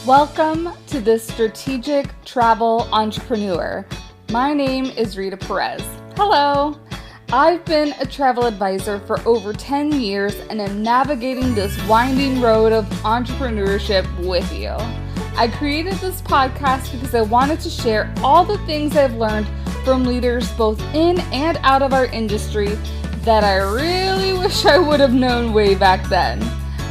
Welcome to the Strategic Travel Entrepreneur. My name is Rita Perez. Hello. I've been a travel advisor for over 10 years and am navigating this winding road of entrepreneurship with you. I created this podcast because I wanted to share all the things I've learned from leaders both in and out of our industry that I really wish I would have known way back then.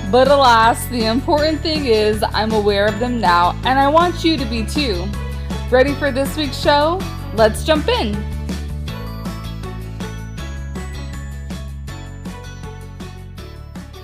But alas, the important thing is I'm aware of them now, and I want you to be too. Ready for this week's show? Let's jump in.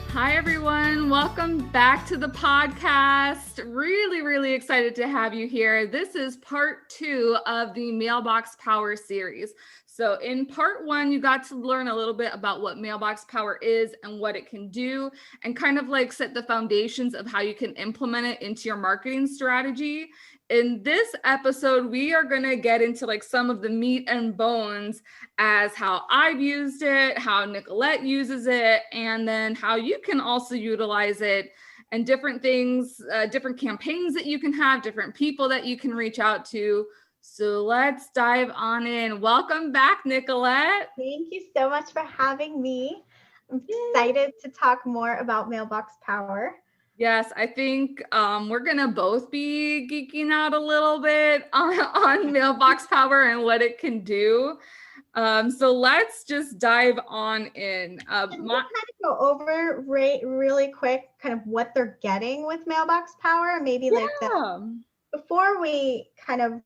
Hi, everyone. Welcome back to the podcast. Really excited to have you here. This is part 2 of the Mailbox Power series. So in part 1, you got to learn a little bit about what Mailbox Power is and what it can do, and kind of like set the foundations of how you can implement it into your marketing strategy. In this episode, we are going to get into like some of the meat and bones as how I've used it, how Nicolette uses it, and then how you can also utilize it, and different things, different campaigns that you can have, different people that you can reach out to. So let's dive on in. Welcome back, Nicolette. Thank you so much for having me. I'm excited to talk more about Mailbox Power. Yes, I think we're going to both be geeking out a little bit on Mailbox Power and what it can do. So let's just dive on in. Can we kind of go over really quick kind of what they're getting with Mailbox Power? Maybe before we kind of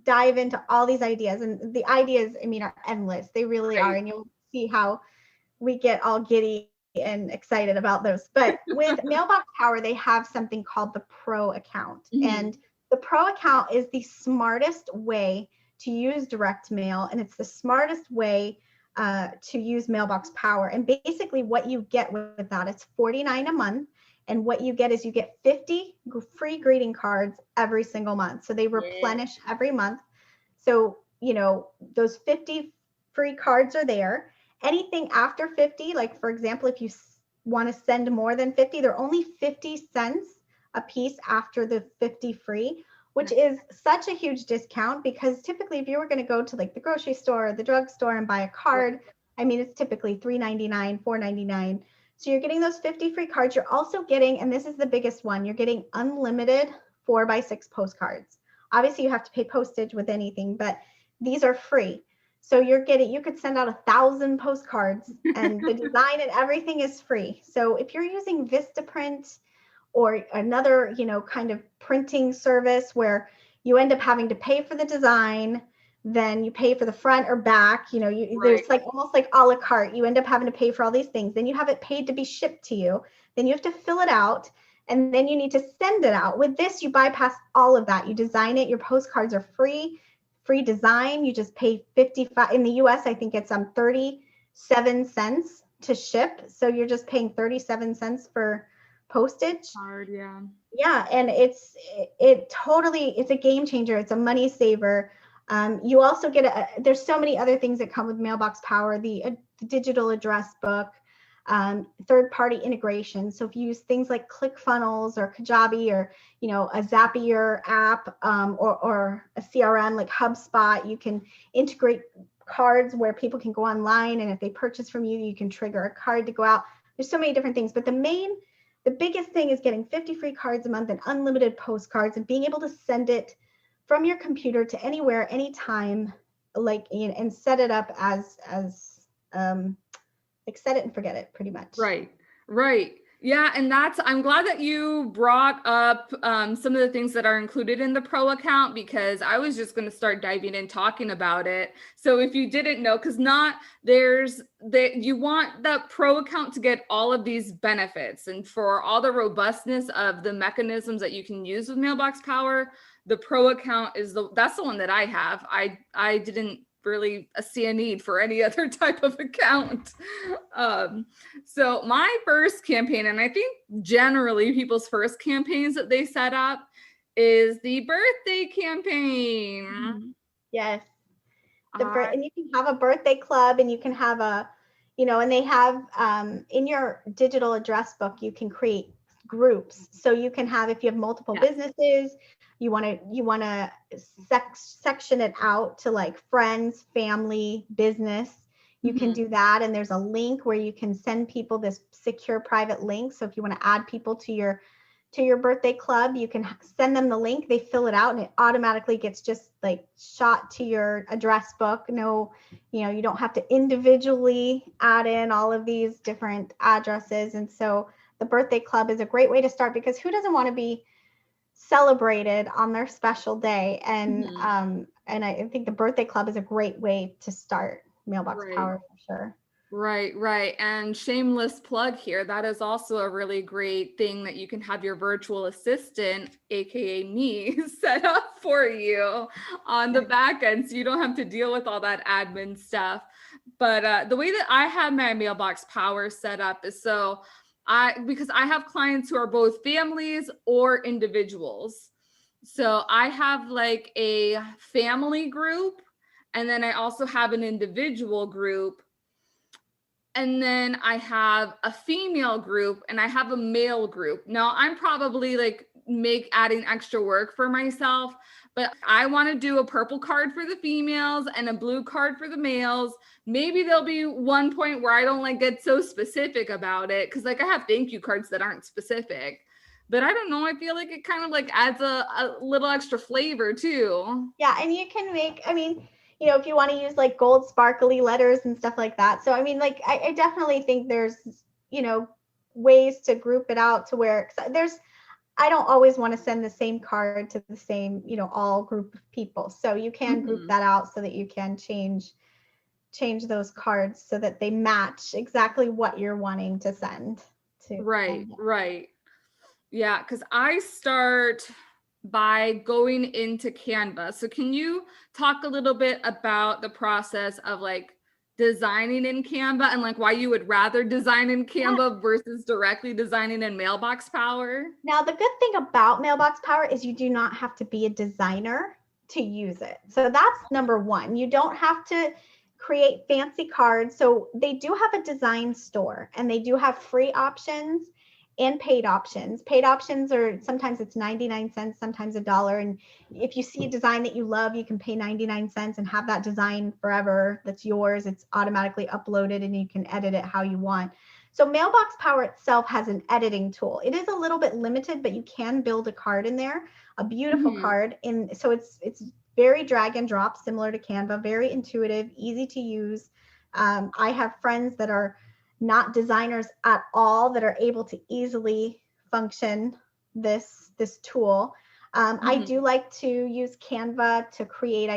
dive into all these ideas, and the ideas, I mean, are endless. They really are, and you'll see how we get all giddy and excited about those. But with Mailbox Power, they have something called the Pro account. And the Pro account is the smartest way to use direct mail, and it's the smartest way to use Mailbox Power. And basically what you get with that, it's $49 a month. And what you get is you get 50 free greeting cards every single month. So they replenish every month. So, you know, those 50 free cards are there. Anything after 50, like for example, if you want to send more than 50, they're only 50 cents a piece after the 50 free, which is such a huge discount, because typically if you were going to go to like the grocery store or the drugstore and buy a card, I mean, it's typically $3.99, $4.99. So you're getting those 50 free cards. You're also getting, and this is the biggest one, you're getting unlimited 4x6 postcards. Obviously you have to pay postage with anything, but these are free. So you could send out 1,000 postcards and the design and everything is free. So if you're using Vistaprint or another, you know, kind of printing service where you end up having to pay for the design, then you pay for the front or back, you know, there's like almost like a la carte. You end up having to pay for all these things. Then you have it paid to be shipped to you. Then you have to fill it out, and then you need to send it out. With this, you bypass all of that. You design it. Your postcards are free design. You just pay 55 in the US. I think it's 37 cents to ship. So you're just paying 37 cents for postage. Hard, yeah. Yeah, and it's a game changer. It's a money saver. You also get there's so many other things that come with Mailbox Power, the digital address book, third-party integration. So if you use things like ClickFunnels or Kajabi or, you know, a Zapier app or a CRM like HubSpot, you can integrate cards where people can go online, and if they purchase from you, you can trigger a card to go out. There's so many different things, but the biggest thing is getting 50 free cards a month and unlimited postcards, and being able to send it from your computer to anywhere, anytime, like, and set it up as like set it and forget it, pretty much. Right. Yeah. And I'm glad that you brought up some of the things that are included in the Pro account, because I was just going to start diving in talking about it. So if you didn't know, because you want the Pro account to get all of these benefits, and for all the robustness of the mechanisms that you can use with Mailbox Power, the Pro account that's the one that I have. I didn't really see a need for any other type of account. So my first campaign, and I think generally people's first campaigns that they set up, is the birthday campaign. Yes. And you can have a birthday club, and you can have and they have in your digital address book, you can create groups. So you can have, if you have multiple businesses, you want to section it out to like friends, family, business. You can do that. And there's a link where you can send people this secure private link. So if you want to add people to your birthday club, you can send them the link, they fill it out, and it automatically gets just like shot to your address book. No, you don't have to individually add in all of these different addresses. And so the birthday club is a great way to start, because who doesn't want to be celebrated on their special day? And I think the birthday club is a great way to start Mailbox Power for sure. Right. And shameless plug here, that is also a really great thing that you can have your virtual assistant, aka me, set up for you on the back end, so you don't have to deal with all that admin stuff. But the way that I have my Mailbox Power set up is because I have clients who are both families or individuals. So I have like a family group, and then I also have an individual group. And then I have a female group and I have a male group. Now I'm probably like adding extra work for myself, but I want to do a purple card for the females and a blue card for the males. Maybe there'll be one point where I don't like get so specific about it, because like I have thank you cards that aren't specific. But I don't know, I feel like it kind of like adds a little extra flavor too. Yeah, and you can make, if you want to use like gold sparkly letters and stuff like that. So, like, I definitely think there's, ways to group it out to where I don't always want to send the same card to the same, all group of people. So you can group that out so that you can change those cards so that they match exactly what you're wanting to send to. Right. Yeah, because I start by going into Canva. So can you talk a little bit about the process of like designing in Canva and like why you would rather design in Canva versus directly designing in Mailbox Power? Now, the good thing about Mailbox Power is you do not have to be a designer to use it. So that's number one. You don't have to create fancy cards. So they do have a design store, and they do have free options and paid options. Paid options are sometimes it's 99 cents, sometimes $1. And if you see a design that you love, you can pay 99 cents and have that design forever. That's yours. It's automatically uploaded and you can edit it how you want. So Mailbox Power itself has an editing tool. It is a little bit limited, but you can build a card in there, a beautiful card. And so it's very drag and drop, similar to Canva, very intuitive, easy to use. I have friends that are not designers at all that are able to easily function this tool. I do like to use Canva to create. I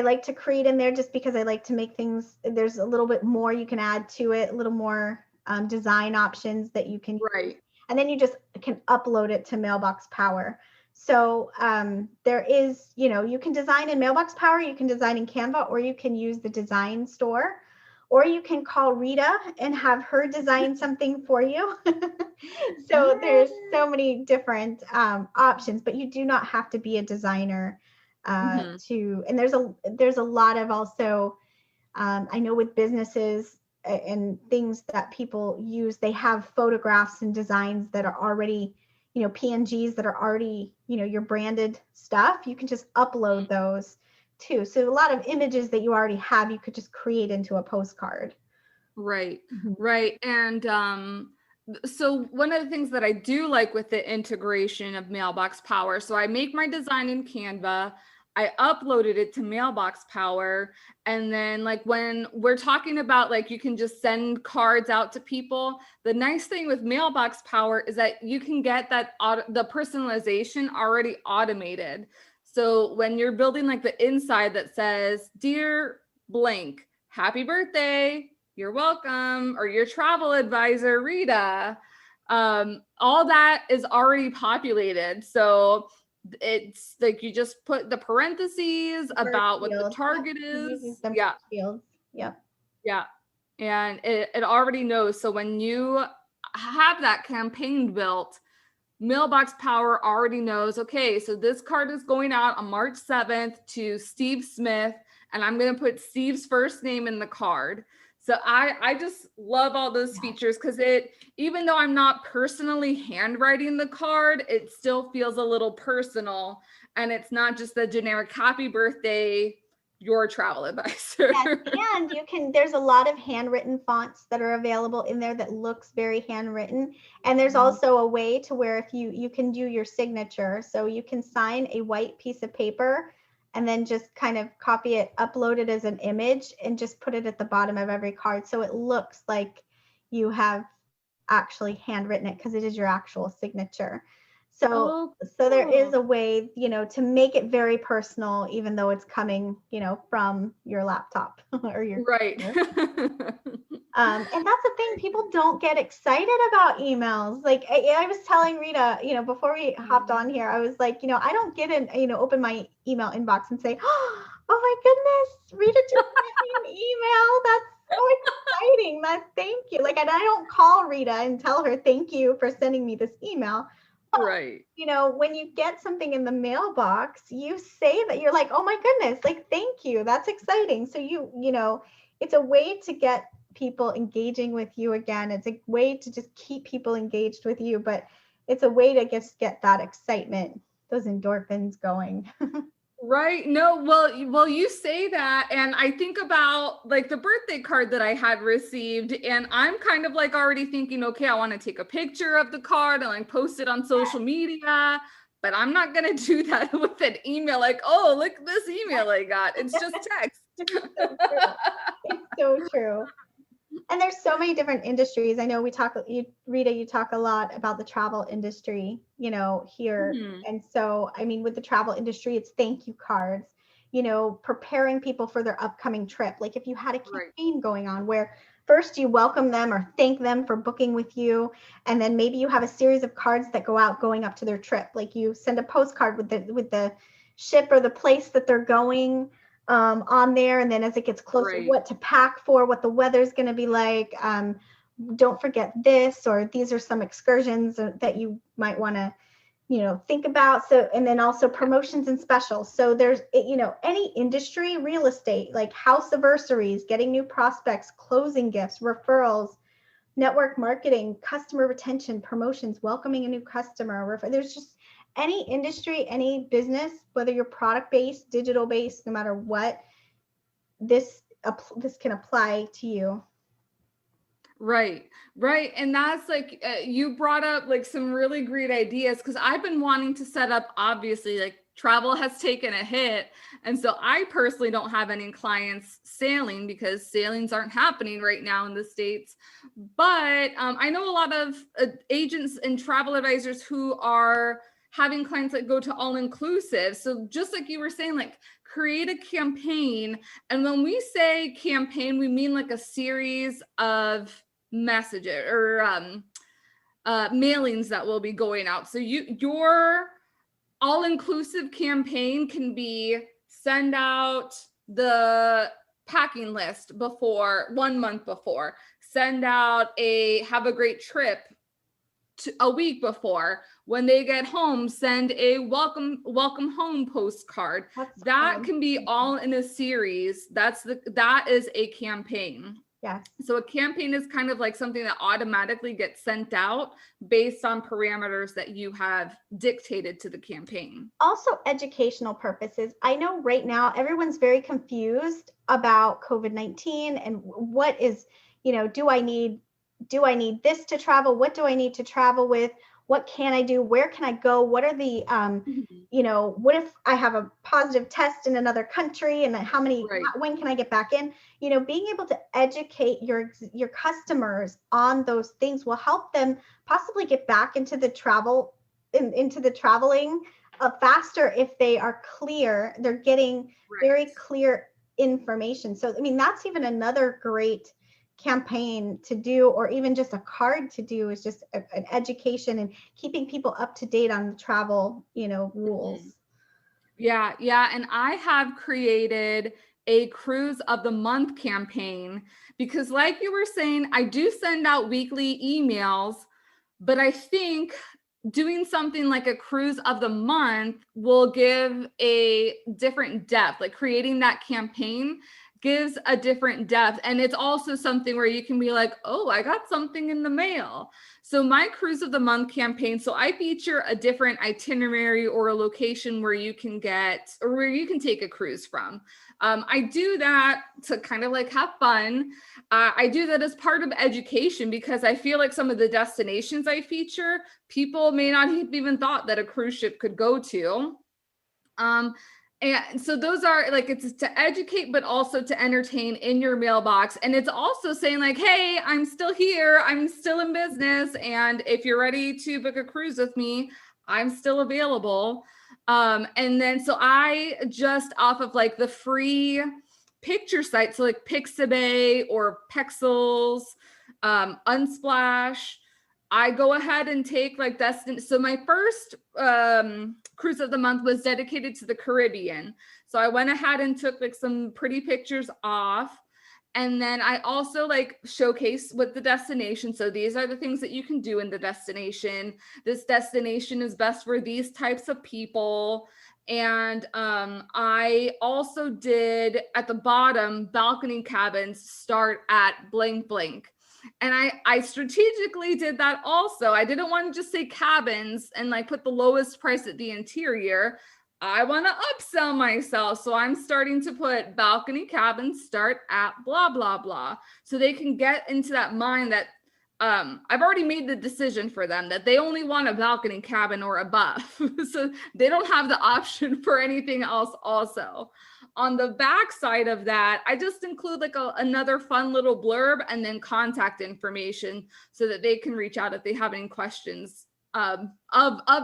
like to create in there just because I like to make things, there's a little bit more you can add to it, a little more design options that you can use. And then you just can upload it to Mailbox Power. So there is, you can design in Mailbox Power, you can design in Canva, or you can use the design store. Or you can call Rita and have her design something for you. So there's so many different options, but you do not have to be a designer to. And there's a lot of also, I know with businesses and things that people use, they have photographs and designs that are already, PNGs that are already, your branded stuff. You can just upload those too. So a lot of images that you already have, you could just create into a postcard. Right. And so one of the things that I do like with the integration of Mailbox Power, so I make my design in Canva, I uploaded it to Mailbox Power, and then like when we're talking about like you can just send cards out to people, the nice thing with Mailbox Power is that you can get the personalization already automated. So when you're building like the inside that says, "Dear blank, happy birthday, you're welcome," or your travel advisor, Rita, all that is already populated. So it's like you just put the parentheses about what the target is. Yeah. And it already knows. So when you have that campaign built, Mailbox Power already knows, okay, so this card is going out on March 7th to Steve Smith, and I'm going to put Steve's first name in the card. So I just love all those features because even though I'm not personally handwriting the card, it still feels a little personal, and it's not just the generic happy birthday, your travel advisor. Yes, and there's a lot of handwritten fonts that are available in there that looks very handwritten. And there's also a way to where if you can do your signature. So you can sign a white piece of paper and then just kind of copy it, upload it as an image, and just put it at the bottom of every card. So it looks like you have actually handwritten it because it is your actual signature. So there is a way, to make it very personal, even though it's coming, from your laptop or your right. And that's the thing, people don't get excited about emails. Like I was telling Rita, before we hopped on here, I was like, I don't get in, open my email inbox and say, oh my goodness, Rita just sent me an email. That's so exciting. Thank you. Like, and I don't call Rita and tell her thank you for sending me this email. But, right. When you get something in the mailbox, you say that you're like, oh my goodness, like, thank you. That's exciting. So it's a way to get people engaging with you again. It's a way to just keep people engaged with you, but it's a way to just get that excitement, those endorphins going. Right. No, well, you say that, and I think about like the birthday card that I had received, and I'm kind of like already thinking, okay, I want to take a picture of the card and like post it on social media, but I'm not going to do that with an email. Like, oh, look at this email I got. It's just text. It's so true. And there's so many different industries. I know Rita, you talk a lot about the travel industry, here. Mm-hmm. And so, I mean, with the travel industry, it's thank you cards, preparing people for their upcoming trip. Like if you had a campaign going on where first you welcome them or thank them for booking with you, and then maybe you have a series of cards that go out going up to their trip. Like you send a postcard with the ship or the place that they're going on there, and then as it gets closer, what to pack for, what the weather's going to be like, don't forget this, or these are some excursions that you might want to think about. So, and then also promotions and specials. So there's any industry, real estate, like house anniversaries, getting new prospects, closing gifts, referrals, network marketing, customer retention, promotions, welcoming a new customer. There's just any industry, any business, whether you're product-based, digital-based, no matter what, this can apply to you. Right. And that's like, you brought up like some really great ideas, because I've been wanting to set up, obviously, like travel has taken a hit. And so I personally don't have any clients sailing because sailings aren't happening right now in the States. But I know a lot of agents and travel advisors who are having clients that go to all-inclusive. So just like you were saying, like create a campaign. And when we say campaign, we mean like a series of messages or mailings that will be going out. So your all-inclusive campaign can be send out the packing list before 1 month before, send out have a great trip a week before. When they get home, send a welcome home postcard. That can be all in a series. That is a campaign. Yeah. So a campaign is kind of like something that automatically gets sent out based on parameters that you have dictated to the campaign. Also, educational purposes. I know right now everyone's very confused about COVID-19 and what is, do I need this to travel? What do I need to travel with? What can I do? Where can I go? What are the, what if I have a positive test in another country, and how many, when can I get back in? Being able to educate your customers on those things will help them possibly get back into the traveling faster if they are clear. They're getting very clear information. So, I mean, that's even another great campaign to do, or even just a card to do, is just an education and keeping people up to date on the travel, rules. Yeah. And I have created a cruise of the month campaign because, like you were saying, I do send out weekly emails, but I think doing something like a cruise of the month will give a different depth, like creating that campaign gives a different depth. And it's also something where you can be like, oh, I got something in the mail. So my Cruise of the Month campaign, so I feature a different itinerary or a location where you can get, or where you can take a cruise from. I do that to kind of like have fun. I do that as part of education because I feel like some of the destinations I feature, people may not have even thought that a cruise ship could go to. And so those are like, it's to educate, but also to entertain in your mailbox. And it's also saying like, hey, I'm still here. I'm still in business. And if you're ready to book a cruise with me, I'm still available. And then, so I just off of like the free picture sites, so like Pixabay or Pexels, Unsplash, I go ahead and take like so my first Cruise of the Month was dedicated to the Caribbean. So I went ahead and took like some pretty pictures off. And then I also like showcase with the destination. So these are the things that you can do in the destination. This destination is best for these types of people. And I also did at the bottom, balcony cabins start at blank blank. And I strategically did that also. I didn't want to just say cabins and like put the lowest price at the interior. I want to upsell myself. So I'm starting to put balcony cabins start at blah, blah, blah. So they can get into that mind that I've already made the decision for them that they only want a balcony cabin or above. So they don't have the option for anything else also. On the back side of that, I just include like another fun little blurb and then contact information so that they can reach out if they have any questions of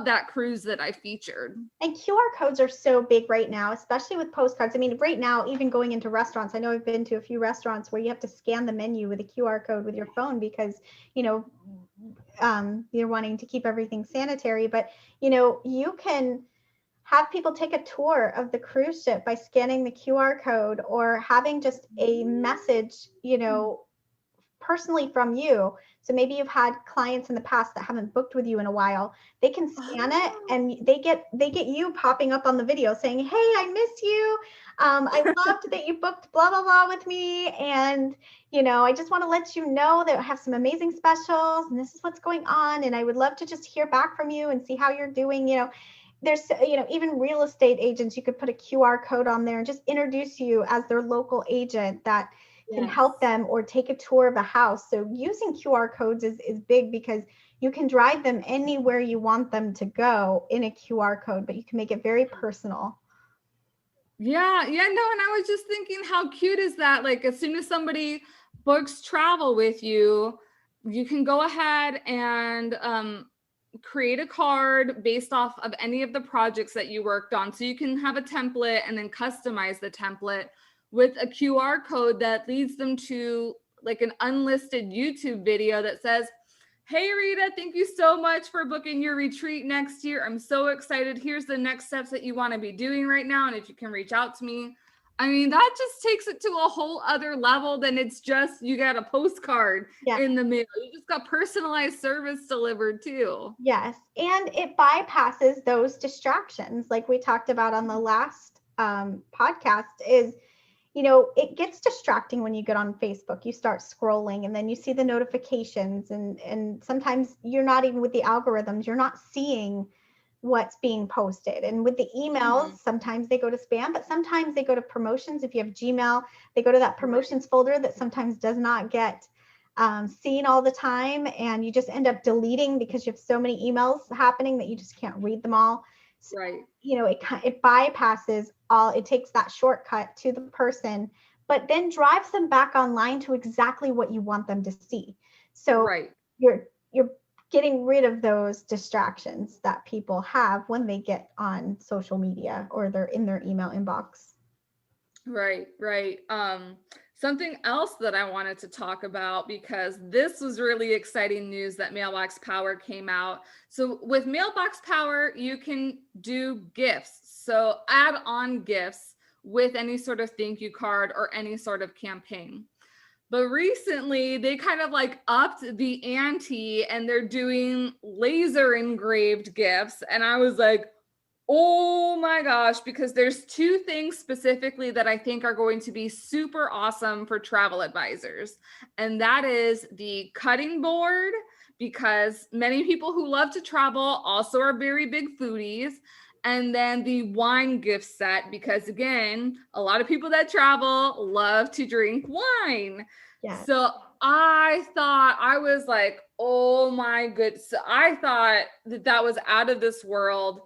that cruise that I featured. And QR codes are so big right now, especially with postcards. I mean, right now, even going into restaurants, I know I've been to a few restaurants where you have to scan the menu with a QR code with your phone because, you're wanting to keep everything sanitary. But, you can have people take a tour of the cruise ship by scanning the QR code or having just a message, personally from you. So maybe you've had clients in the past that haven't booked with you in a while. They can scan it and they get you popping up on the video saying, hey, I miss you. I loved that you booked blah, blah, blah with me. And, I just want to let you know that I have some amazing specials and this is what's going on. And I would love to just hear back from you and see how you're doing. There's, even real estate agents, you could put a QR code on there and just introduce you as their local agent that can help them or take a tour of a house. So using QR codes is big because you can drive them anywhere you want them to go in a QR code, but you can make it very personal. Yeah. No. And I was just thinking, how cute is that? Like as soon as somebody books travel with you, you can go ahead and create a card based off of any of the projects that you worked on. So you can have a template and then customize the template with a QR code that leads them to like an unlisted YouTube video that says, hey, Rita, thank you so much for booking your retreat next year. I'm so excited. Here's the next steps that you want to be doing right now. And if you can reach out to me. I mean, that just takes it to a whole other level than it's just you got a postcard in the mail. You just got personalized service delivered too. Yes. And it bypasses those distractions like we talked about on the last podcast is, it gets distracting when you get on Facebook. You start scrolling and then you see the notifications and sometimes you're not even with the algorithms. You're not seeing what's being posted. And with the emails, sometimes they go to spam, but sometimes they go to promotions. If you have Gmail, they go to that promotions folder that sometimes does not get seen all the time. And you just end up deleting because you have so many emails happening that you just can't read them all. So, it bypasses all, it takes that shortcut to the person, but then drives them back online to exactly what you want them to see. So you're getting rid of those distractions that people have when they get on social media or they're in their email inbox. Right. Something else that I wanted to talk about, because this was really exciting news that Mailbox Power came out. So with Mailbox Power, you can do gifts. So add on gifts with any sort of thank you card or any sort of campaign. But recently they kind of like upped the ante and they're doing laser engraved gifts. And I was like, Oh my gosh, because there's two things specifically that I think are going to be super awesome for travel advisors. And that is the cutting board, because many people who love to travel also are very big foodies. And then the wine gift set, because again, a lot of people that travel love to drink wine. Yes. So I thought, I was like, oh my goodness. I thought that was out of this world.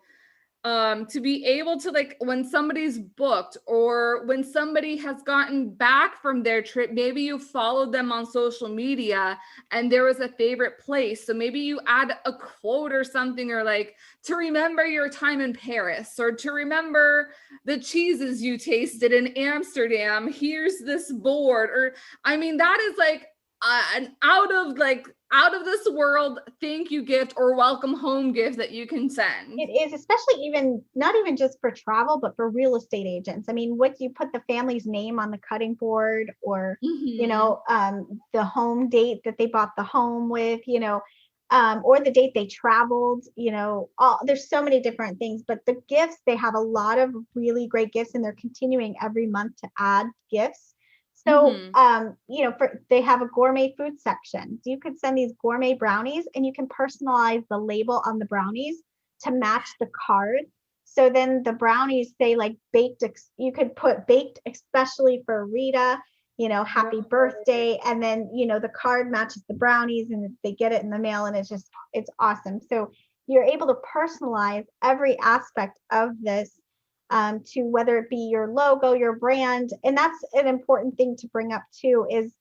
To be able to, like, when somebody's booked or when somebody has gotten back from their trip, maybe you followed them on social media and there was a favorite place. So maybe you add a quote or something, or like, to remember your time in Paris, or to remember the cheeses you tasted in Amsterdam, here's this board. Or, I mean, that is like an out of this world thank you gift or welcome home gift that you can send. It is, especially even not even just for travel, but for real estate agents. I mean, what you put the family's name on the cutting board, or the home date that they bought the home with, or the date they traveled, there's so many different things. But the gifts, they have a lot of really great gifts, and they're continuing every month to add gifts. So, they have a gourmet food section. So you could send these gourmet brownies, and you can personalize the label on the brownies to match the card. So then the brownies say like baked, you could put baked especially for Rita, happy birthday. And then, the card matches the brownies, and they get it in the mail, and it's awesome. So you're able to personalize every aspect of this, to whether it be your logo, your brand. And that's an important thing to bring up too, is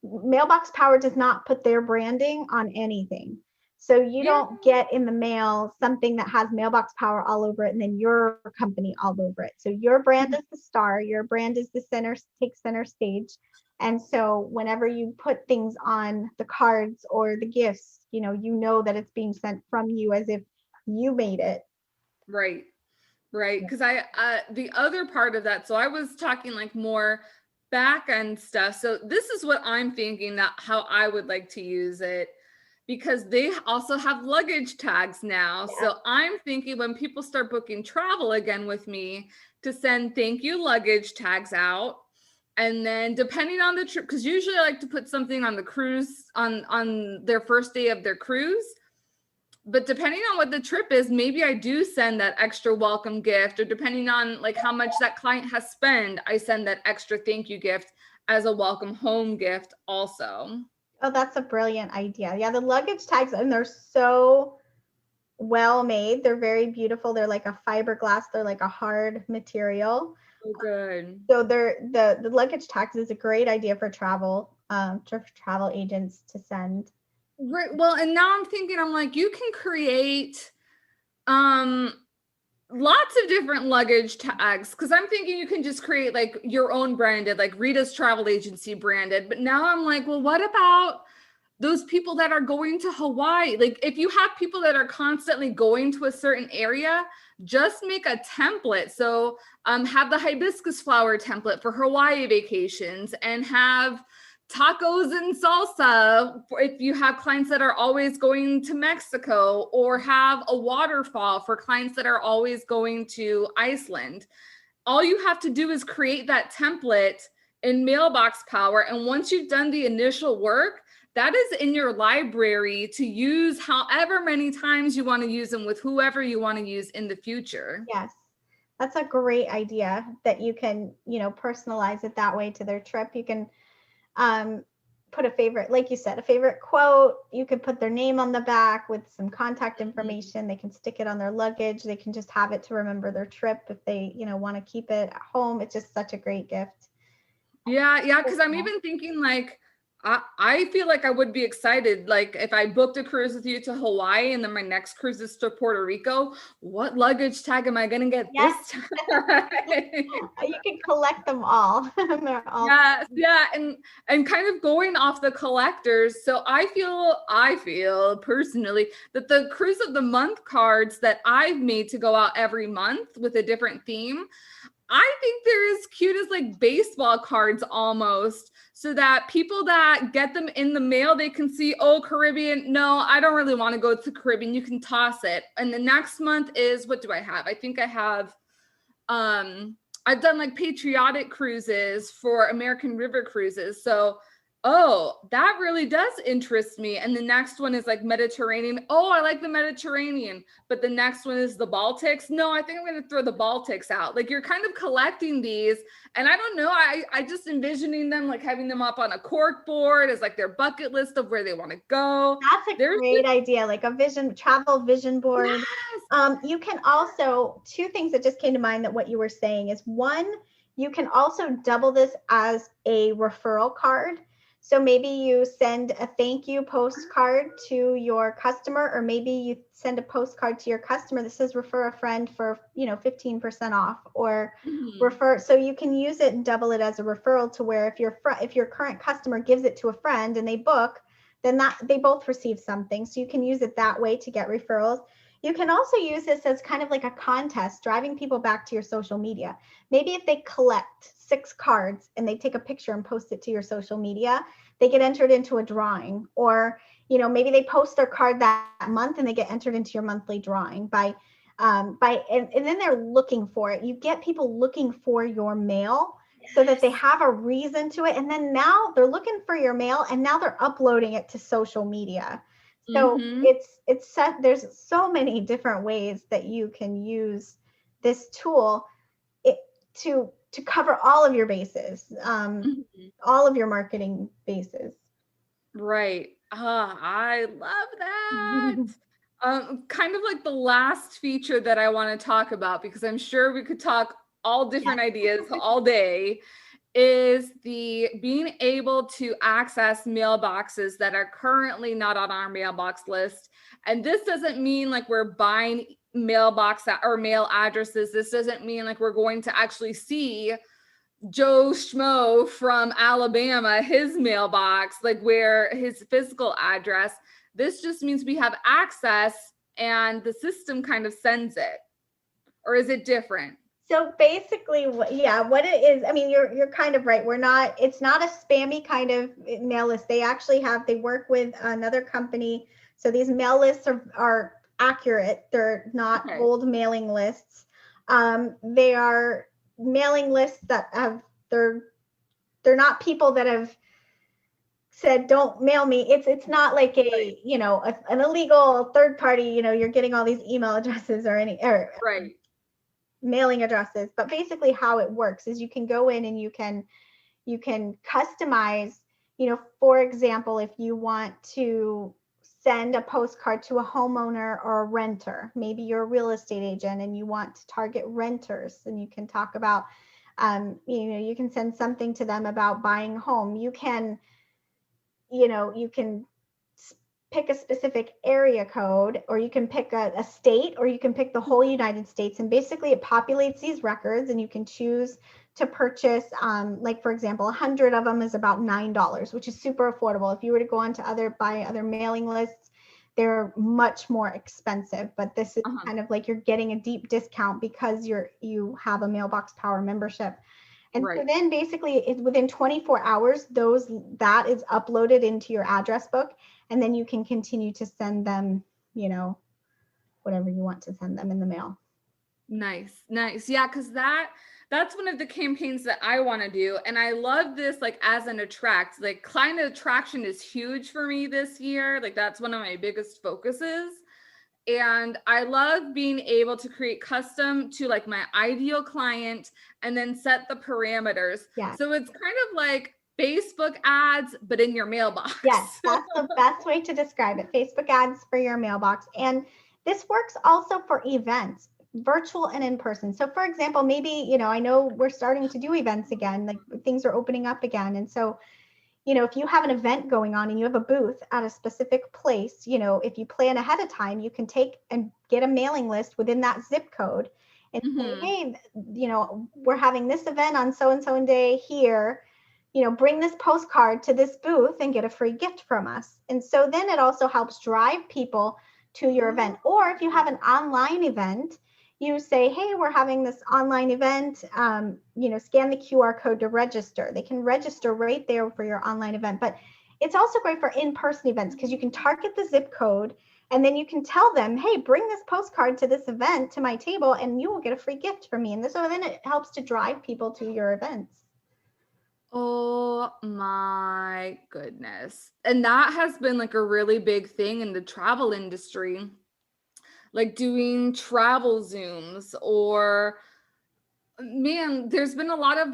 Mailbox Power does not put their branding on anything. So you don't get in the mail something that has Mailbox Power all over it and then your company all over it. So your brand is the star, your brand is takes center stage. And so whenever you put things on the cards or the gifts, you know that it's being sent from you, as if you made it. Right. Because the other part of that, so I was talking like more back end stuff. So this is what I'm thinking, that how I would like to use it, because they also have luggage tags now. Yeah. So I'm thinking when people start booking travel again with me, to send thank you luggage tags out. And then depending on the trip, because usually I like to put something on the cruise on their first day of their cruise. But depending on what the trip is, maybe I do send that extra welcome gift, or depending on like how much that client has spent, I send that extra thank you gift as a welcome home gift also. Oh, that's a brilliant idea. Yeah, the luggage tags, and they're so well made. They're very beautiful. They're like a fiberglass. They're like a hard material. Oh, good. So the luggage tags is a great idea for travel agents to send. Right. Well, and now I'm thinking, I'm like, you can create lots of different luggage tags, because I'm thinking you can just create like your own branded, like Rita's Travel Agency branded. But now I'm like, well, what about those people that are going to Hawaii? Like, if you have people that are constantly going to a certain area, just make a template. So have the hibiscus flower template for Hawaii vacations, and have tacos and salsa if you have clients that are always going to Mexico, or have a waterfall for clients that are always going to Iceland. All you have to do is create that template in Mailbox Power. And once you've done the initial work, that is in your library to use however many times you want to use them with whoever you want to use in the future. Yes. That's a great idea, that you can, personalize it that way to their trip. You can put a favorite, like you said, a favorite quote. You could put their name on the back with some contact information. They can stick it on their luggage. They can just have it to remember their trip if they, want to keep it at home. It's just such a great gift. Yeah. Because I'm even thinking like, I feel like I would be excited, like if I booked a cruise with you to Hawaii and then my next cruise is to Puerto Rico, what luggage tag am I going to get this time? You can collect them all. They're all and kind of going off the collectors. So I feel personally that the cruise of the month cards that I've made to go out every month with a different theme, I think they're as cute as like baseball cards almost, so that people that get them in the mail, they can see, oh, Caribbean. No, I don't really want to go to Caribbean. You can toss it. And the next month is, what do I have? I think I have, I've done like patriotic cruises for American River Cruises. So, oh, that really does interest me. And the next one is like Mediterranean. Oh, I like the Mediterranean. But the next one is the Baltics. No, I think I'm going to throw the Baltics out. Like, you're kind of collecting these. And I don't know, I just envisioning them like having them up on a cork board as like their bucket list of where they want to go. That's a great idea, like a travel vision board. Yes. You can also, two things that just came to mind that what you were saying is, one, you can also double this as a referral card. So maybe you send a thank you postcard to your customer, or maybe you send a postcard to your customer that says refer a friend for, 15% off, or refer. So you can use it and double it as a referral, to where if your current customer gives it to a friend and they book, then that they both receive something. So you can use it that way to get referrals. You can also use this as kind of like a contest, driving people back to your social media. Maybe if they collect 6 cards and they take a picture and post it to your social media, they get entered into a drawing. Or, maybe they post their card that month and they get entered into your monthly drawing and then they're looking for it. You get people looking for your mail so that they have a reason to it. And then now they're looking for your mail and now they're uploading it to social media. So there's so many different ways that you can use this tool to cover all of your bases, all of your marketing bases. Right. I love that. Kind of like the last feature that I want to talk about, because I'm sure we could talk all different ideas all day, is the being able to access mailboxes that are currently not on our mailbox list. And this doesn't mean like we're buying mailbox or mail addresses. This doesn't mean like we're going to actually see Joe Schmo from Alabama, his mailbox, like where his physical address. This just means we have access and the system kind of sends it. Or is it different? So basically, what it is, I mean, you're kind of right. It's not a spammy kind of mail list. They work with another company. So these mail lists are accurate. They're not old mailing lists. They are mailing lists that they're not people that have said, don't mail me. It's not like an illegal third party, you're getting all these email addresses or mailing addresses. But basically how it works is you can go in and you can customize, for example, if you want to send a postcard to a homeowner or a renter, maybe you're a real estate agent and you want to target renters, and you can talk about, you can send something to them about buying a home. You can pick a specific area code, or you can pick a state, or you can pick the whole United States. And basically it populates these records, and you can choose to purchase, like for example, 100 of them is about $9, which is super affordable. If you were to go on to buy other mailing lists, they're much more expensive, but this is kind of like you're getting a deep discount because you have a Mailbox Power membership. And so then basically within 24 hours, that is uploaded into your address book, and then you can continue to send them, whatever you want to send them in the mail. Nice. Yeah, because that's one of the campaigns that I want to do. And I love this, like as an attract, like client attraction is huge for me this year. Like that's one of my biggest focuses. And I love being able to create custom to like my ideal client and then set the parameters. Yeah. So it's kind of like Facebook ads, but in your mailbox. Yes, that's the best way to describe it. Facebook ads for your mailbox. And this works also for events, virtual and in person. So for example, maybe, I know we're starting to do events again, like things are opening up again. And so, if you have an event going on and you have a booth at a specific place, if you plan ahead of time, you can take and get a mailing list within that zip code and say, hey, we're having this event on so-and-so day here, bring this postcard to this booth and get a free gift from us. And so then it also helps drive people to your event. Or if you have an online event, you say, hey, we're having this online event, scan the QR code to register. They can register right there for your online event. But it's also great for in-person events because you can target the zip code and then you can tell them, hey, bring this postcard to this event, to my table, and you will get a free gift from me. And so then it helps to drive people to your events. Oh my goodness. And that has been like a really big thing in the travel industry, like doing travel Zooms, or man, there's been a lot of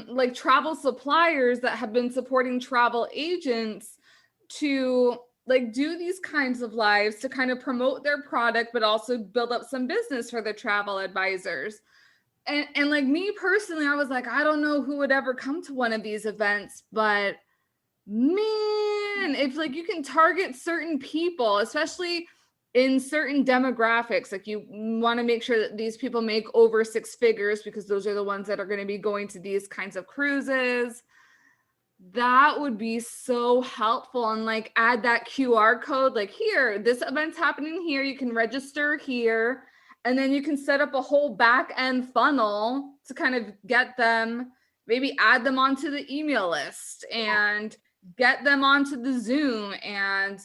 like travel suppliers that have been supporting travel agents to like do these kinds of lives to kind of promote their product, but also build up some business for the travel advisors. And like me personally, I was like, I don't know who would ever come to one of these events, but man, if like you can target certain people, especially in certain demographics, like you want to make sure that these people make over 6 figures because those are the ones that are going to be going to these kinds of cruises. That would be so helpful. And like add that QR code, like here, this event's happening here. You can register here. And then you can set up a whole back end funnel to kind of get them, maybe add them onto the email list and get them onto the Zoom and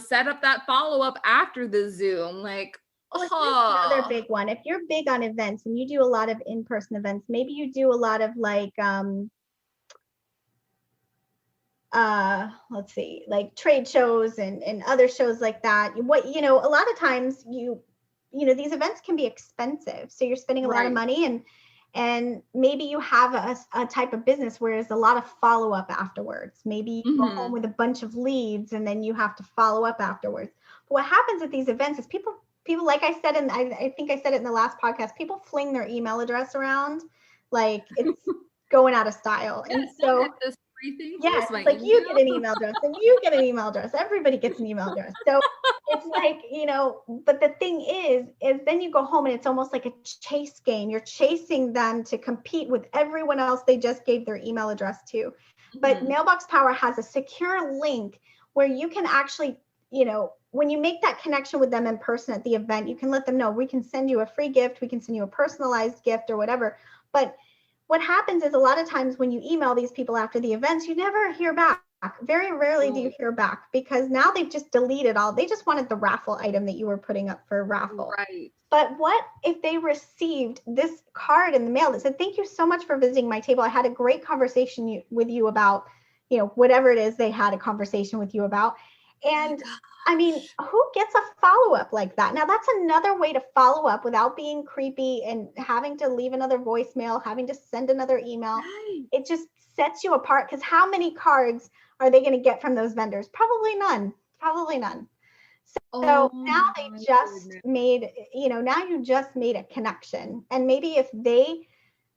set up that follow-up after the Zoom. Like, another big one. If you're big on events and you do a lot of in-person events, maybe you do a lot of like, let's see, like trade shows and other shows like that. A lot of times these events can be expensive. So you're spending a lot of money and maybe you have a type of business where there's a lot of follow-up afterwards. Maybe you go home with a bunch of leads and then you have to follow up afterwards. But what happens at these events is people, like I said, and I think I said it in the last podcast, people fling their email address around like it's going out of style. And so yes, like you get an email address and you get an email address. Everybody gets an email address. So it's like, but the thing is then you go home and it's almost like a chase game. You're chasing them to compete with everyone else they just gave their email address to. But Mailbox Power has a secure link where you can actually, when you make that connection with them in person at the event, you can let them know we can send you a free gift, we can send you a personalized gift or whatever. But what happens is a lot of times when you email these people after the events, you never hear back. Very rarely do you hear back because now they've just deleted all. They just wanted the raffle item that you were putting up for a raffle. Right. But what if they received this card in the mail that said, thank you so much for visiting my table. I had a great conversation with you about, whatever it is they had a conversation with you about. And I mean, who gets a follow-up like that? Now, that's another way to follow up without being creepy and having to leave another voicemail, having to send another email. It just sets you apart because how many cards are they going to get from those vendors? Probably none. So now they just made, now you just made a connection. And maybe if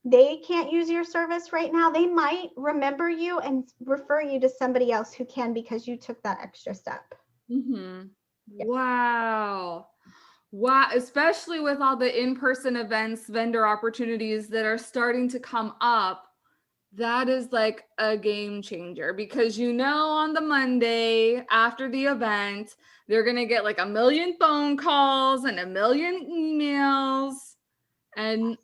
they can't use your service right now, they might remember you and refer you to somebody else who can because you took that extra step. Yeah. Wow. Especially with all the in-person events, vendor opportunities that are starting to come up. That is like a game changer because on the Monday after the event, they're going to get like 1 million phone calls and 1 million emails. And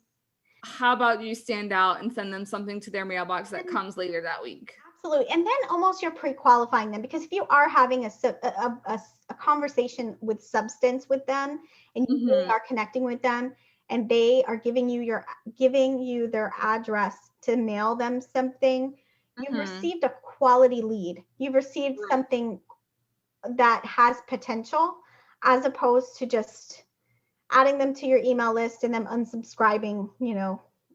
how about you stand out and send them something to their mailbox that comes later that week? Absolutely. And then almost you're pre-qualifying them because if you are having a conversation with substance with them and you really are connecting with them and they are giving you their address to mail them something, you've received a quality lead. You've received something that has potential as opposed to just adding them to your email list and them unsubscribing,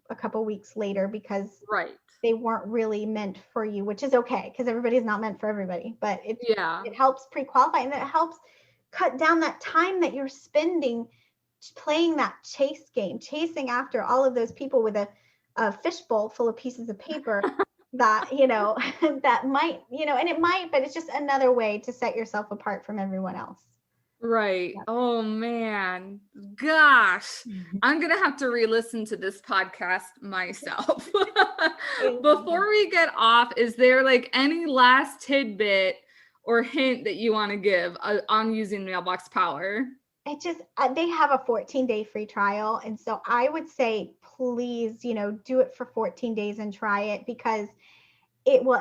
a couple weeks later because they weren't really meant for you, which is okay because everybody's not meant for everybody, but it helps pre-qualify and it helps cut down that time that you're spending playing that chase game, chasing after all of those people with a fishbowl full of pieces of paper that, that might, and it might, but it's just another way to set yourself apart from everyone else. Right. Yeah. Oh man. Gosh. I'm going to have to re-listen to this podcast myself. Before we get off, is there like any last tidbit or hint that you want to give on using Mailbox Power? they have a 14-day free trial. And so I would say, please, do it for 14 days and try it, because it will,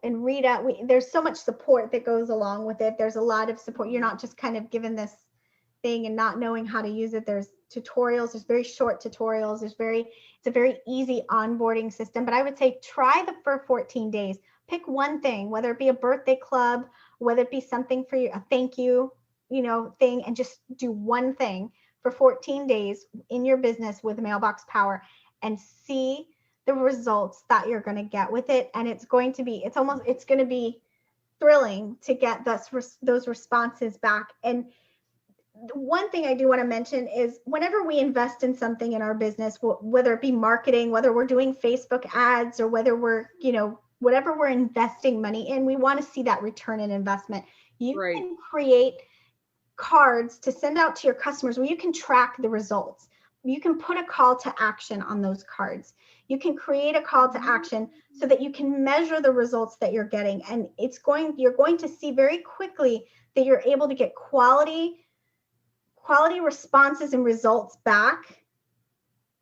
and Rita, there's so much support that goes along with it. There's a lot of support. You're not just kind of given this thing and not knowing how to use it. There's tutorials, there's very short tutorials. It's a very easy onboarding system. But I would say try for 14 days. Pick one thing, whether it be a birthday club, whether it be something for you, a thank you, thing, and just do one thing for 14 days in your business with Mailbox Power and see the results that you're going to get with it. And it's going to be thrilling to get those responses back. And one thing I do want to mention is whenever we invest in something in our business, whether it be marketing, whether we're doing Facebook ads, or whether we're, whatever we're investing money in, we want to see that return in investment. You can create cards to send out to your customers where you can track the results. You can put a call to action on those cards. You can create a call to action so that you can measure the results that you're getting. And you're going to see very quickly that you're able to get quality responses and results back.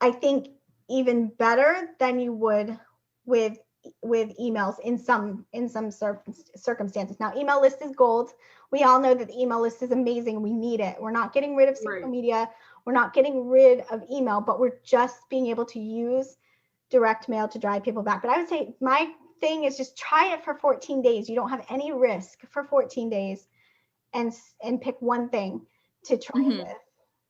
I think even better than you would with emails in some circumstances. Now, email list is gold. We all know that the email list is amazing. We need it. We're not getting rid of social media. We're not getting rid of email, but we're just being able to use direct mail to drive people back. But I would say my thing is just try it for 14 days. You don't have any risk for 14 days, and pick one thing to try with.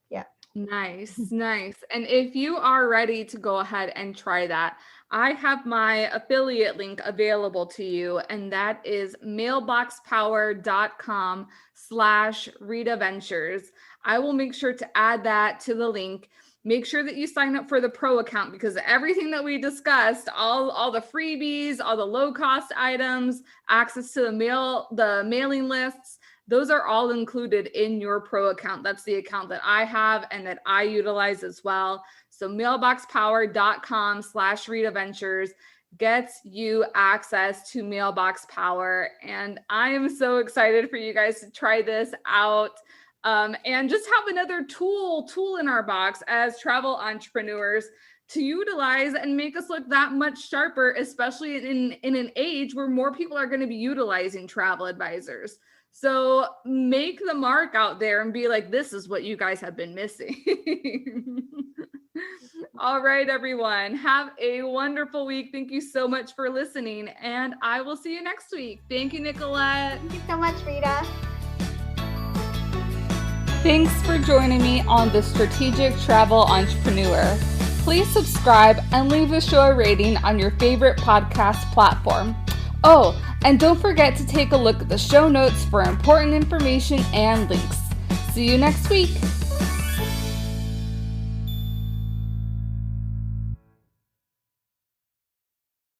Yeah. Nice. And if you are ready to go ahead and try that, I have my affiliate link available to you, and that is mailboxpower.com/Rita Ventures. I will make sure to add that to the link. Make sure that you sign up for the pro account, because everything that we discussed, all the freebies, all the low cost items, access to the mailing lists, those are all included in your pro account. That's the account that I have and that I utilize as well. So mailboxpower.com/Rita Ventures gets you access to Mailbox Power. And I am so excited for you guys to try this out. And just have another tool in our box as travel entrepreneurs to utilize and make us look that much sharper, especially in an age where more people are going to be utilizing travel advisors. So make the mark out there and be like, this is what you guys have been missing. All right, everyone. Have a wonderful week. Thank you so much for listening, and I will see you next week. Thank you, Nicolette. Thank you so much, Rita. Thanks for joining me on The Strategic Travel Entrepreneur. Please subscribe and leave a show rating on your favorite podcast platform. Oh, and don't forget to take a look at the show notes for important information and links. See you next week.